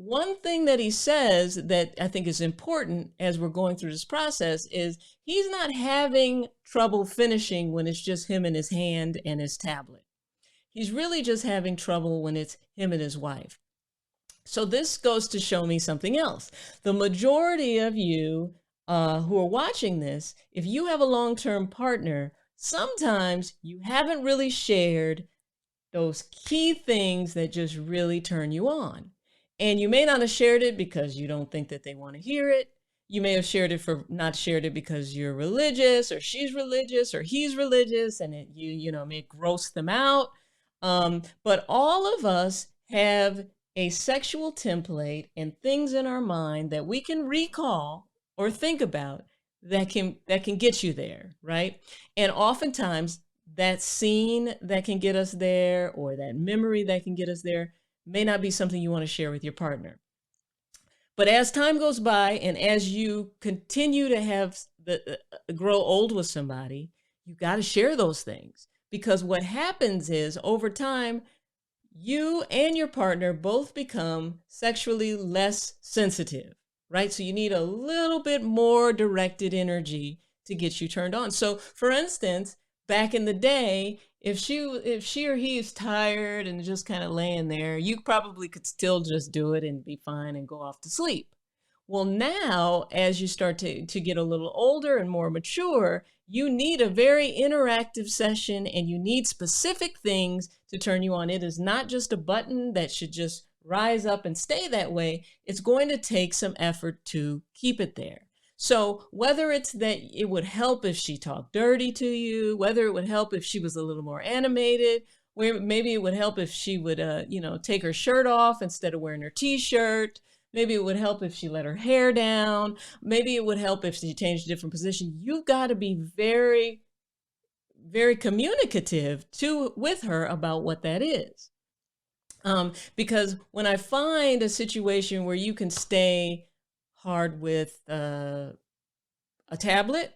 one thing that he says that I think is important as we're going through this process is he's not having trouble finishing when it's just him and his hand and his tablet. He's really just having trouble when it's him and his wife. So this goes to show me something else. The majority of you who are watching this, if you have a long-term partner, sometimes you haven't really shared those key things that just really turn you on. And you may not have shared it because you don't think that they want to hear it. You may have not shared it because you're religious, or she's religious, or he's religious, and may gross them out. But all of us have a sexual template and things in our mind that we can recall or think about that can get you there, right? And oftentimes that scene that can get us there, or that memory that can get us there, may not be something you want to share with your partner. But as time goes by, and as you continue to have grow old with somebody, you got to share those things, because what happens is over time, you and your partner both become sexually less sensitive, right? So you need a little bit more directed energy to get you turned on. So for instance, back in the day, if she or he is tired and just kind of laying there, you probably could still just do it and be fine and go off to sleep. Well, now, as you start to get a little older and more mature, you need a very interactive session, and you need specific things to turn you on. It is not just a button that should just rise up and stay that way. It's going to take some effort to keep it there. So whether it's that it would help if she talked dirty to you, whether it would help if she was a little more animated, where maybe it would help if she would, take her shirt off instead of wearing her t-shirt. Maybe it would help if she let her hair down. Maybe it would help if she changed a different position. You've got to be very, very communicative with her about what that is. Because when I find a situation where you can stay hard with a tablet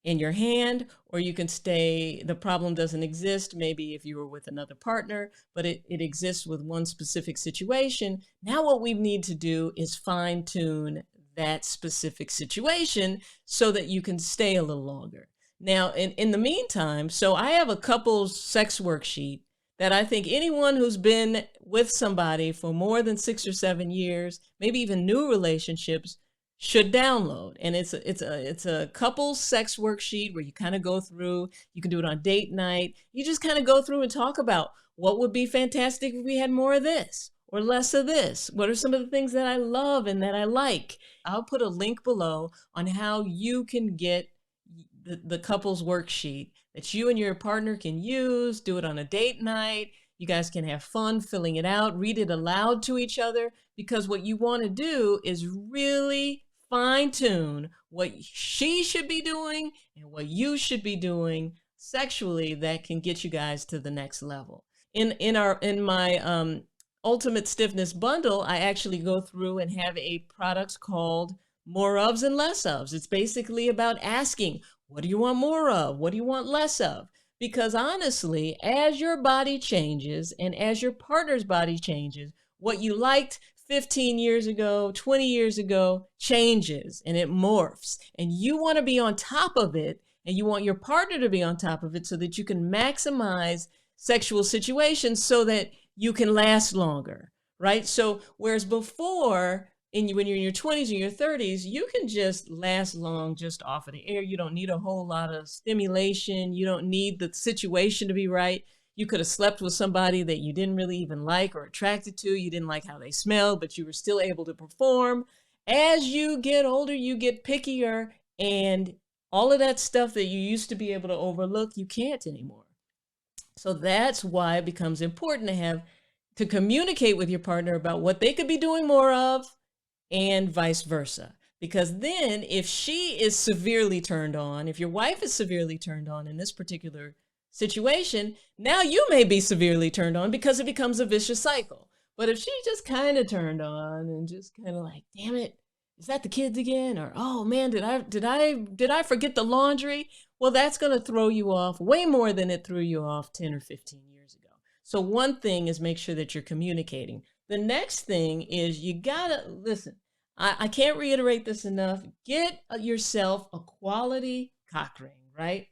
in your hand, or you can stay, the problem doesn't exist, maybe if you were with another partner, but it exists with one specific situation. Now what we need to do is fine tune that specific situation so that you can stay a little longer. Now, in the meantime, so I have a couples sex worksheet that I think anyone who's been with somebody for more than 6 or 7 years, maybe even new relationships, should download. And it's a couples sex worksheet where you kind of go through. You can do it on date night. You just kind of go through and talk about what would be fantastic if we had more of this or less of this. What are some of the things that I love and that I like? I'll put a link below on how you can get the couples worksheet that you and your partner can use. Do it on a date night. You guys can have fun filling it out, read it aloud to each other, because what you want to do is really fine tune what she should be doing and what you should be doing sexually that can get you guys to the next level. In my Ultimate Stiffness bundle, I actually go through and have a product called More Ofs and Less Ofs. It's basically about asking, what do you want more of? What do you want less of? Because honestly, as your body changes and as your partner's body changes, what you liked 15 years ago, 20 years ago changes, and it morphs. And you want to be on top of it, and you want your partner to be on top of it so that you can maximize sexual situations so that you can last longer, right? So whereas before, when you're in your 20s or your 30s, you can just last long just off of the air. You don't need a whole lot of stimulation. You don't need the situation to be right. You could have slept with somebody that you didn't really even like or attracted to. You didn't like how they smelled, but you were still able to perform. As you get older, you get pickier, and all of that stuff that you used to be able to overlook, you can't anymore. So that's why it becomes important to communicate with your partner about what they could be doing more of, and vice versa. Because then if she is severely turned on, if your wife is severely turned on in this particular situation, now you may be severely turned on, because it becomes a vicious cycle. But if she just kind of turned on and just kind of like, damn it, is that the kids again? Or, oh man, did I forget the laundry? Well, that's going to throw you off way more than it threw you off 10 or 15 years ago. So one thing is make sure that you're communicating. The next thing is you gotta listen. I can't reiterate this enough. Get yourself a quality cock ring, right?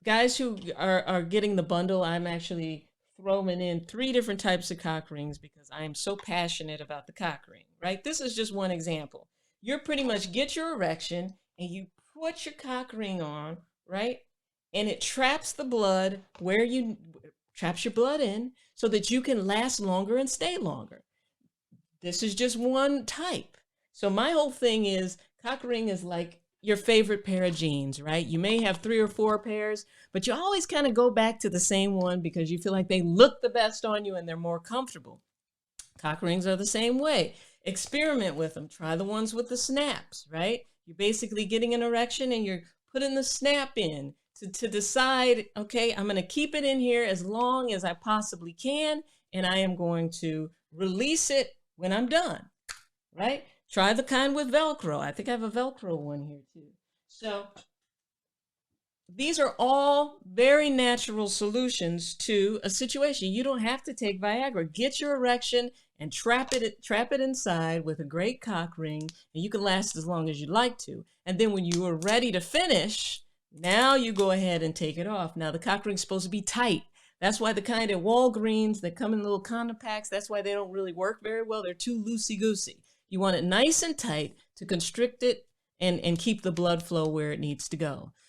Guys who are getting the bundle, I'm actually throwing in three different types of cock rings because I am so passionate about the cock ring, right? This is just one example. You're pretty much get your erection and you put your cock ring on, right? And it traps the blood where you traps your blood in so that you can last longer and stay longer. This is just one type. So my whole thing is cock ring is like your favorite pair of jeans, right? You may have 3 or 4 pairs, but you always kind of go back to the same one because you feel like they look the best on you and they're more comfortable. Cock rings are the same way. Experiment with them. Try the ones with the snaps, right? You're basically getting an erection and you're putting the snap in to decide, okay, I'm going to keep it in here as long as I possibly can, and I am going to release it when I'm done, right? Try the kind with Velcro. I think I have a Velcro one here too. So these are all very natural solutions to a situation. You don't have to take Viagra. Get your erection and trap it inside with a great cock ring, and you can last as long as you'd like to. And then when you are ready to finish, now you go ahead and take it off. Now the cock ring's supposed to be tight. That's why the kind at Walgreens that come in little condom packs, that's why they don't really work very well. They're too loosey-goosey. You want it nice and tight to constrict it and keep the blood flow where it needs to go.